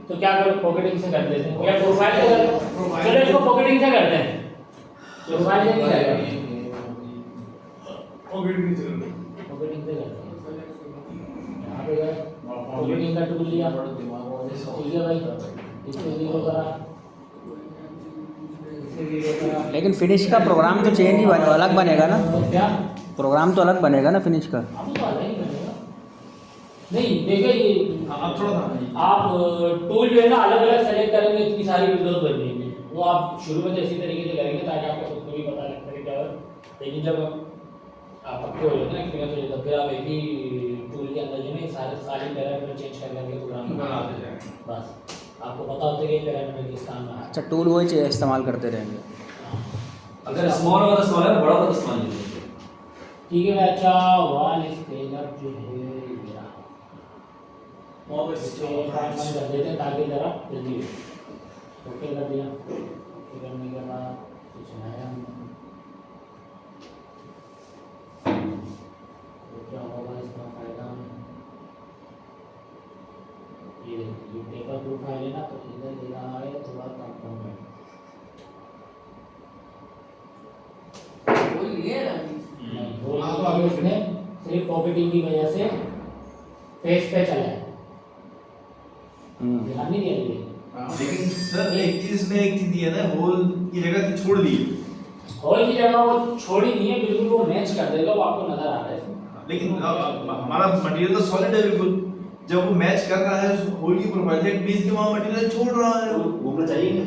तो क्या करो, पॉकेटिंग से कर देते हैं या प्रोफाइल से कर दो। चलो इसको पॉकेटिंग से करते हैं, प्रोफाइल से नहीं करेंगे, पॉकेटिंग से करते हैं। यहाँ पे गए पॉकेटिंग का टूल लिया, ठीक है भाई, इसको जीरो करा, इससे जीरो करा। लेकिन फिनिश का प्रोग्राम तो चेंज ही अलग बनेगा ना, क्या प्रोग्राम तो अलग बनेगा ना फिनिश का। अब तो अलग ही बनेगा। नहीं देखिए ये आप थोड़ा सा आप टूल जो है ना अलग अलग सेलेक्ट करेंगे, इतनी सारी विंडोज बन जाएंगी। वो आप शुरू में तो इसी तरीके से करेंगे ताकि आपको खुद को भी पता लगता है क्या है, लेकिन जब आप पक्के हो जाते हैं एक्सपीरियंस हो जाता है फिर आप एक ही टूल के अंदर जो है सारे पैरामीटर चेंज कर करके प्रोग्राम बनाते जाएंगे। बस आपको पता होता है कि पैरामीटर किस काम में है। अच्छा, टूल वही इस्तेमाल करते रहेंगे। अगर स्मॉल वाला सवाल है बड़ा वाला सवाल नहीं है। ठीक है अच्छा, वन स्केल अप जो है मेरा और इसको प्राइम कर देते हैं ताकि जरा जल्दी हो। ओके कर दिया, ओके करने के बाद कुछ नया तो क्या होगा इसका फायदा, ये पेपर प्रोफाइल है ना तो इधर दे रहा है थोड़ा कंपोनेंट वो लिए ना नहीं, इसने सिर्फ पॉकेटिंग की वजह से फेस पे चला है, ध्यान नहीं दिया ये। लेकिन सर एक चीज दी है ना, होल की जगह से छोड़ दी। हॉल की जगह वो छोड़ी नहीं है, बिल्कुल वो मैच कर देगा, वो आपको नजर आ रहा है। लेकिन हमारा मटेरियल तो सॉलिड है बिल्कुल, जब वो मैच कर रहा है होल की प्रोफाइल से बीच के वहां मटेरियल छोड़ रहा है, वो घूमना चाहिए नहीं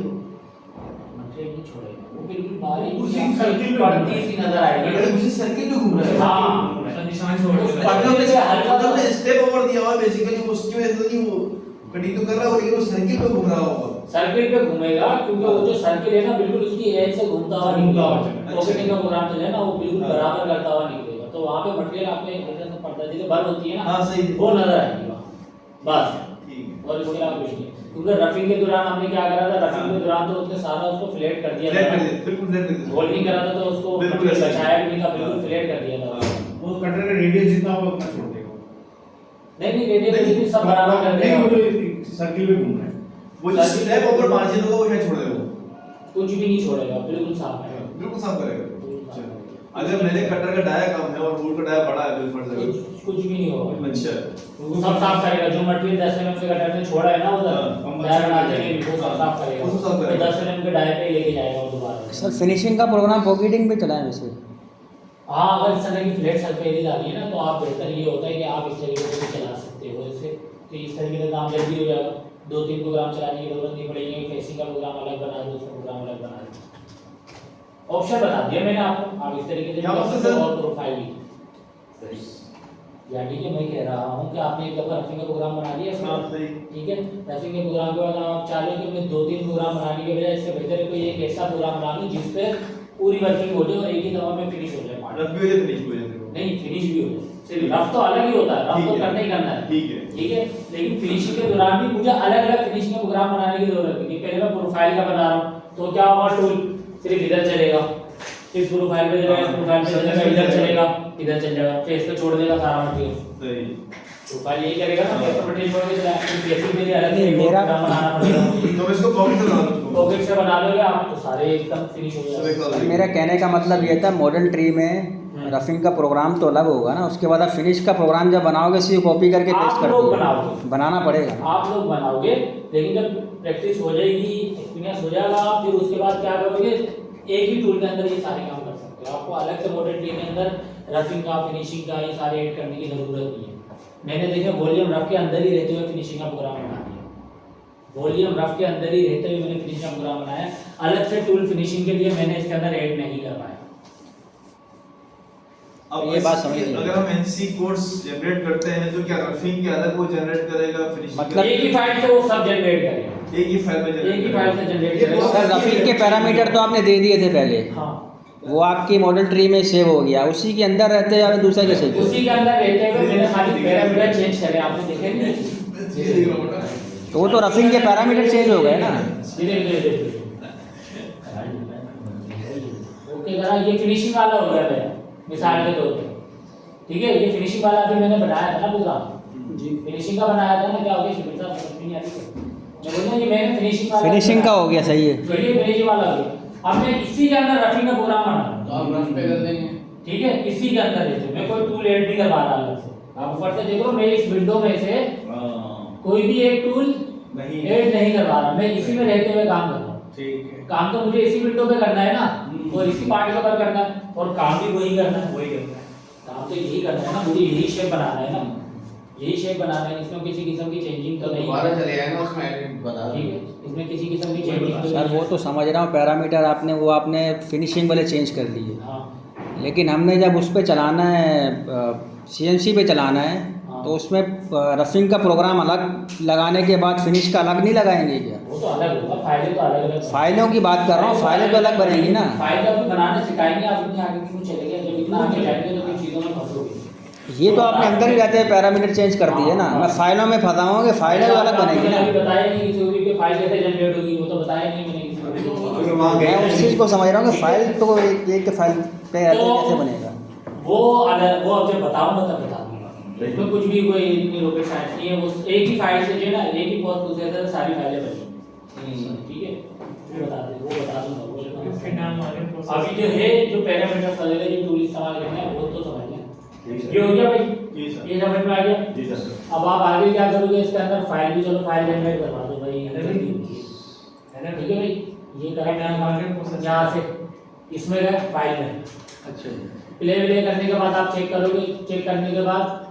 मटेरियल नहीं छोड़ेगा, वो बिल्कुल बारीक उसी सर्किल में पड़ती सी नजर आएगी। उसी सर्किल में घूम रहा है। हाँ निशान छोड़ उस देगा। पट्टियों पे हल्का मतलब ने स्टेप ओवर दिया हुआ बेसिकली, उसकी वजह से नहीं वो कटिंग तो कर रहा है लेकिन वो सर्किल पे घूम रहा होगा। सर्किल पे घूमेगा क्योंकि वो जो सर्किल है ना बिल्कुल उसकी एज से घूमता हुआ निकलेगा। पॉकेटिंग का प्रोग्राम चले ना वो बिल्कुल बराबर करता हुआ निकलेगा, तो वहां पे मटेरियल आपको एक हल्का सा पर्दा जैसे भर होती है ना, हाँ सही वो नजर आएगी वहाँ बस। ठीक है। और इसके अलावा कुछ नहीं, क्योंकि रफिंग के दौरान हमने क्या करा था, रफिंग के दौरान तो उसने सारा उसको फ्लैट कर दिया फ्लैट कर था, दिया, बिल्कुल फ्लैट कर दिया। होल्ड नहीं करा था तो उसको बिल्कुल ऐसा ही। बचाया भी नहीं था, बिल्कुल फ्लैट कर दिया था। वो कटर का रेडियस जितना होगा उतना छोड़ देगा। नहीं रेडियस सब बराबर कर नहीं, वो देगा, तो सर्किल में घूम रहा है। वो जो स्टेप ओवर मार्जिन होगा वो शायद छोड़ देगा, कुछ भी नहीं छोड़ेगा, बिल्कुल साफ है। बिल्कुल साफ करेगा। अगर मेरे कटर का डाया कम है और वुड का डाया बड़ा है बिल्कुल फट जाएगा। कुछ भी नहीं होगा, अच्छा सब साफ करेगा। जो मटेरियल 10 mm के कटर में छोड़ा है ना उधर हाँ, डाया बना के वो सब साफ करेगा, वो सब साफ करेगा। तो 10 mm के डाया पे लेके जाएगा वो दोबारा। सर फिनिशिंग का प्रोग्राम पॉकेटिंग पे चला है वैसे। हाँ अगर इस तरह की फ्लैट सरफेस आ रही है ना तो आप बेहतर ये होता है कि आप इस तरीके से भी चला सकते हो, इससे तो इस तरीके से काम जल्दी हो जाएगा। 2-3 प्रोग्राम चलाने की जरूरत नहीं पड़ेगी, फेसिंग का प्रोग्राम अलग बना दो, उसका प्रोग्राम अलग बना दो। ऑप्शन बता दिया मैंने आपको, आप इस तरीके से क्या भी कर option सकते हो सर? और प्रोफाइल भी। या ठीक है, मैं कह रहा हूँ कि आपने एक दफा रफिंग का प्रोग्राम बना लिया इसमें, हाँ सही। ठीक है। रफिंग के प्रोग्राम के बाद आप चाहे कि मैं 2-3 प्रोग्राम बनाने के बजाय इससे बेहतर है कोई एक ऐसा प्रोग्राम बना लूँ जिस पे पूरी वर्किंग हो जाए और एक ही दफा में फिनिश हो जाए पार्ट। रफ भी हो जाए फिनिश भी हो जाए। नहीं फिनिश भी हो जाए, सिर्फ रफ तो अलग ही होता है, रफ ठीक तो है। करना ही करना है, ठीक है। ठीक है। लेकिन फिनिशिंग के दौरान भी मुझे अलग अलग फिनिशिंग का प्रोग्राम बनाने की जरूरत नहीं है। पहले मैं प्रोफाइल का बना रहा हूँ तो क्या होगा, टूल सिर्फ इधर चलेगा, इस प्रोफाइल पे चलेगा, इस प्रोफाइल पे चलेगा, इधर चलेगा, इधर चल जाएगा, फेस पे छोड़ देगा सारा मटेरियल। सही। प्रोफाइल यही करेगा ना, पेपर मटेरियल छोड़ के चला, फिर फेसिंग के लिए अलग से नहीं, मेरा- प्रोग्राम बनाना पड़ेगा। तो मैं इसको कॉपी कर रहा हूँ। ओके फिर से बना लोगे आप तो सारे एकदम फिनिश हो जाएगा। मेरा कहने का मतलब ये था मॉडर्न ट्री में रफिंग का प्रोग्राम तो अलग होगा ना, उसके बाद आप फिनिश का प्रोग्राम जब बनाओगे इसी को कॉपी करके पेस्ट आप कर लोग दोगे। बनाओगे, बनाना पड़ेगा। आप लोग बनाओगे, लेकिन जब प्रैक्टिस हो जाएगी, एक्सपीरियंस हो जाएगा, आप फिर उसके बाद क्या करोगे, एक ही टूल के अंदर ये सारे काम कर सकते हो। आपको अलग से मॉडर्न ट्री के अंदर रफिंग का, फिनिशिंग का ये सारे ऐड करने की जरूरत नहीं है। मैंने देखा वॉल्यूम रफ के अंदर ही रहते हुए फिनिशिंग का प्रोग्राम बना दिया। वॉल्यूम रफ के अंदर ही रहते हुए मैंने फिनिशिंग का प्रोग्राम बनाया। अलग से टूल फिनिशिंग के लिए मैंने इसके अंदर ऐड नहीं कर पाया। अब ये बात समझ लीजिए। अगर हम एनसी कोड्स जनरेट करते हैं तो क्या रफिंग के अलग वो जनरेट करेगा, फिनिशिंग मतलब एक ही फाइल से वो सब जनरेट करेगा, एक ही फाइल में एक ही फाइल से जनरेट करेगा। सर रफिंग के पैरामीटर तो आपने दे दिए थे पहले, हाँ, वो आपकी मॉडल ट्री में सेव हो गया, उसी के अंदर रहते हैं दूसरे के सेव। उसी के अंदर रहते हुए मैंने खाली पैरामीटर चेंज करे, आपने देखे नहीं? तो वो तो रफिंग के पैरामीटर चेंज हो गए ना। ओके करा, ये फिनिशिंग वाला हो गया मेरा मिसाल के तौर पे, ठीक है। ये फिनिशिंग वाला अभी मैंने बनाया था ना प्रोग्राम जी, फिनिशिंग का बनाया था ना, क्या हो गया शिविर साहब समझ नहीं आ रही मैं बोलूं ये मैंने फिनिशिंग का हो गया, सही है। चलिए फिनिशिंग वाला हो गया। अब मैं इसी के अंदर रफिंग का प्रोग्राम बना, तो आप रफ पे कर देंगे, ठीक है, इसी के अंदर रहते मैं कोई टूल ऐड नहीं करवा रहा अलग से। आप ऊपर से देखो मैं इस विंडो में से कोई भी एक टूल नहीं ऐड नहीं करवा रहा, मैं इसी में रहते हुए काम कर रहा हूँ। ठीक है, काम तो मुझे इसी विंडो पे करना है ना, और इसी पार्ट के ऊपर करना है, और काम भी वही करना है, वही करना है। काम तो यही करना है ना, मुझे यही शेप बनाना है ना, यही शेप बनाना है, इसमें किसी किस्म की चेंजिंग तो नहीं दोबारा है, चले आएगा उसमें एडिट बता ठीक है, इसमें किसी किस्म की चेंजिंग तो सर नहीं वो है। तो समझ रहा हूँ, पैरामीटर आपने वो आपने फिनिशिंग वाले चेंज कर दिए, हाँ, लेकिन हमने जब उस पर चलाना है CNC पे चलाना है हाँ। तो उसमें रफिंग का प्रोग्राम अलग लगाने के बाद फिनिश का अलग नहीं लगाएंगे क्या? वो तो अलग होगा, फाइलें तो अलग अलग। फाइलों की बात कर रहा हूँ, फाइलें तो अलग बनेंगी ना। फाइल अभी बनाना सिखाएंगे, आप इतने आगे क्यों चले गए, जब इतना आगे जाएंगे तो कुछ चीज़ों में फंसोगे। ये तो आपने अंदर ही रहते हैं पैरामीटर चेंज कर दिए ना, मैं फाइलों में फंसा हूँ कि फाइलें तो अलग बनेंगी ना। अभी बताया नहीं किसी को भी कि फाइल कैसे जनरेट होगी, वो तो बताया नहीं मैंने किसी को भी। अगर वहां गए मैं उस चीज़ को समझ रहा हूँ कि फाइल तो एक फाइल पे रहते हैं, कैसे बनेगा? वो अलग, वो अब जब बताऊंगा तब बता दूंगा। इसमें कुछ भी कोई इतनी रॉकेट साइंस नहीं है, वो एक ही फाइल से जो है ना, एक ही बहुत कुछ है, सारी फाइलें बनी, ठीक है, वो बता दे, वो बता दूंगा वो। अभी जो है, जो पैरामीटर्स वगैरह जो टूल इस्तेमाल करना है वो तो समझ लें। ये हो गया भाई, जी सर, ये समझ में आ गया। जी सर। अब आप आगे क्या करोगे, इसके अंदर फाइल भी, चलो फाइल जनरेट करवा दो भाई, ठीक है भाई, ये करेक्ट यहाँ से इसमें गए फाइल में, अच्छा प्ले विले करने के बाद आप चेक करोगे, चेक करने के बाद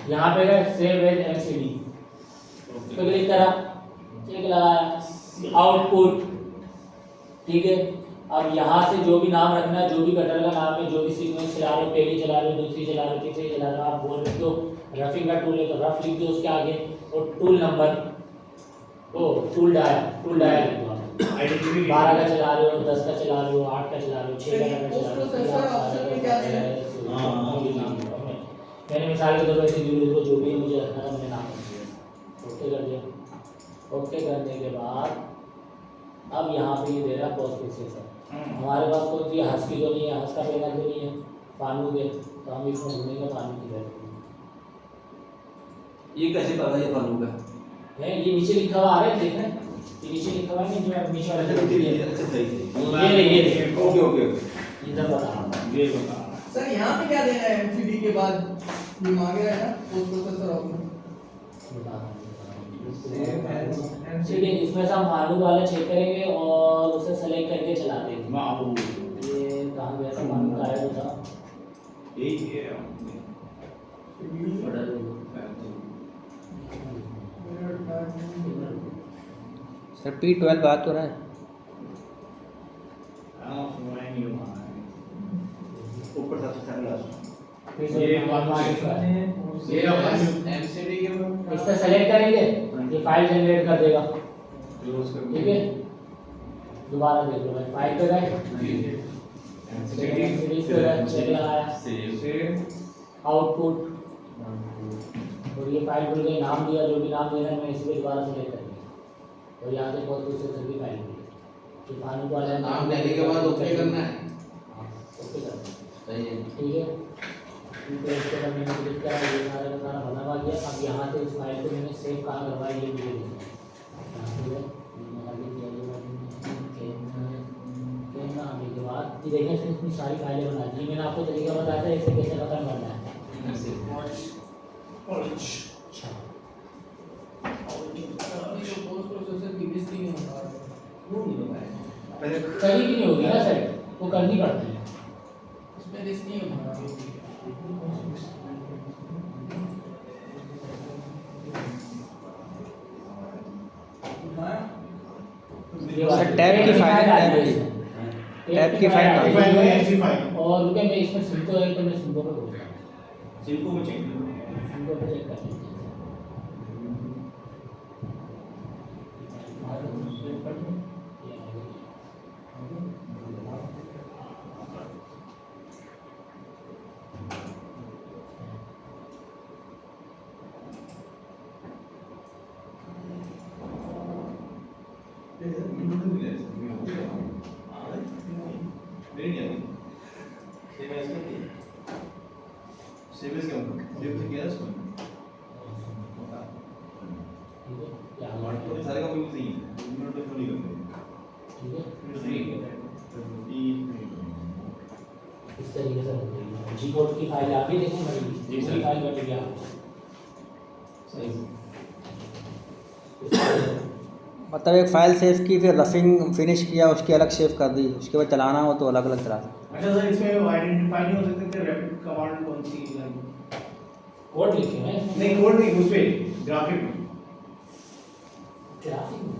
यहाँ पे गए सेव एज एमसीडी, तो क्लिक करा, चेक लगाया, आउटपुट, ठीक है। अब यहाँ से जो भी नाम रखना है, जो भी कटर का नाम है, जो भी सीक्वेंस चला रहे हो, पहली चला रहे हो, दूसरी चला रहे हो, तीसरी चला रहे हो, आप बोल रहे हो रफिंग का टूल है तो रफ लिख दो उसके आगे, और टूल नंबर, ओ टूल डायल लिख दो। 12 का चला रहे हो, 10 का चला रहे हो, 8 का चला रहे हो, 6 का चला रहे हो, मैंने मिसाल के तौर पर को जो भी है मुझे रखना था, मैंने नाम रख दिया, ओके कर दिया। ओके करने के बाद अब यहाँ पे ये दे रहा है पोस्ट प्रोसेसर, हमारे पास कोई भी हंस की तो नहीं है, हंस का पैनल तो नहीं है, पानू के, तो हम इसमें ढूंढेंगे पानू की जगह। ये कैसे पता ये फालू का है, ये नीचे लिखा हुआ आ रहा है, देख रहे हैं, ये नीचे लिखा हुआ है नहीं, जो नीचे वाला ये ओके ओके इधर बता रहा हूँ। ये बता सर यहाँ पे क्या देना है एमसीडी के बाद, ये मांगे है ना पोस्ट प्रोसेसर ऑप्शन। ठीक है, इसमें से हम फालू वाला चेक करेंगे और उसे सेलेक्ट करके चला देंगे। ये कहाँ गया था, फालू का आया था, यही है सर P12 बात हो रहा है। ऊपर सबसे पहला ये एमसीडी के इस पर सेलेक्ट करेंगे, ये फाइल जनरेट कर देगा, ठीक है। दोबारा देख लो भाई, फाइल पे गए, सीरीज पे गए, चेक लगाया, आउटपुट, और ये फाइल खुल गई, नाम दिया, जो भी नाम देना है मैं इसी पे दोबारा सेलेक्ट कर दिया, और यहाँ से बहुत कुछ से भी फाइल दी, तो फाइल को वाला नाम देने के बाद ओके करना है, ओके कर सही है। ठीक है। इनको इसके बाद मैंने क्लिक करा, ये सारा का सारा बना हुआ गया। अब यहाँ से इस फाइल को मैंने सेव कहाँ करवाया ये मुझे देखना है। यहाँ पे है, मैंने आगे किया, ये मैंने ये देखिए इसने इतनी सारी फाइलें बना दी। मैंने आपको तरीका बताया था इसे कैसे खत्म करना है। ऐसे अच्छा अभी जो पोस्ट प्रोसेसर की लिस्ट नहीं होता है वो नहीं होता है पहले कहीं भी नहीं होगी ना सर, वो करनी पड़ती है। उसमें लिस्ट नहीं होता है हाँ सर, टैब की फाइल कहाँ है? फाइल में ऐसी फाइल और रुके मैं इसमें सिंको है तो मैं सिंको पे बोलता हूँ। जिनको में चेक सिंको पे चेक कर लीजिए। सारे का बिल्कुल सही है मिनट तो नहीं करते इस तरीके से बन जाएगी। जी कोड की फाइल आप भी देखो मेरी जी सर। पूरी फाइल बनेगी आपको। सही मतलब एक फाइल सेव की, फिर रफिंग फिनिश किया, उसकी अलग सेव कर दी, उसके बाद चलाना हो तो अलग अलग चला सकते। अच्छा सर, इसमें आइडेंटिफाई नहीं हो सकते कि रैपिड कमांड कौन सी है? कोड लिखे हैं इसमें। नहीं कोड नहीं, उस पे ग्राफिक में ग्राफिक में।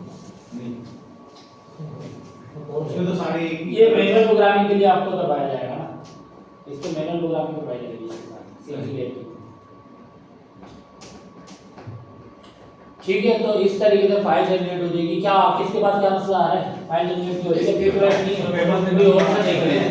नहीं उसमें तो सारे एक ही- ये मैनुअल प्रोग्रामिंग के लिए आपको करवाया जाएगा ना, इसको मैनुअल प्रोग्रामिंग करवाई जाएगी इसके साथ, CNC की। ठीक है, तो इस तरीके से फाइल जनरेट हो जाएगी। क्या किसके पास क्या मसला आ रहा है? फाइल जनरेट की हो रही है, पेपर नहीं है, कोई और से देख रहे हैं।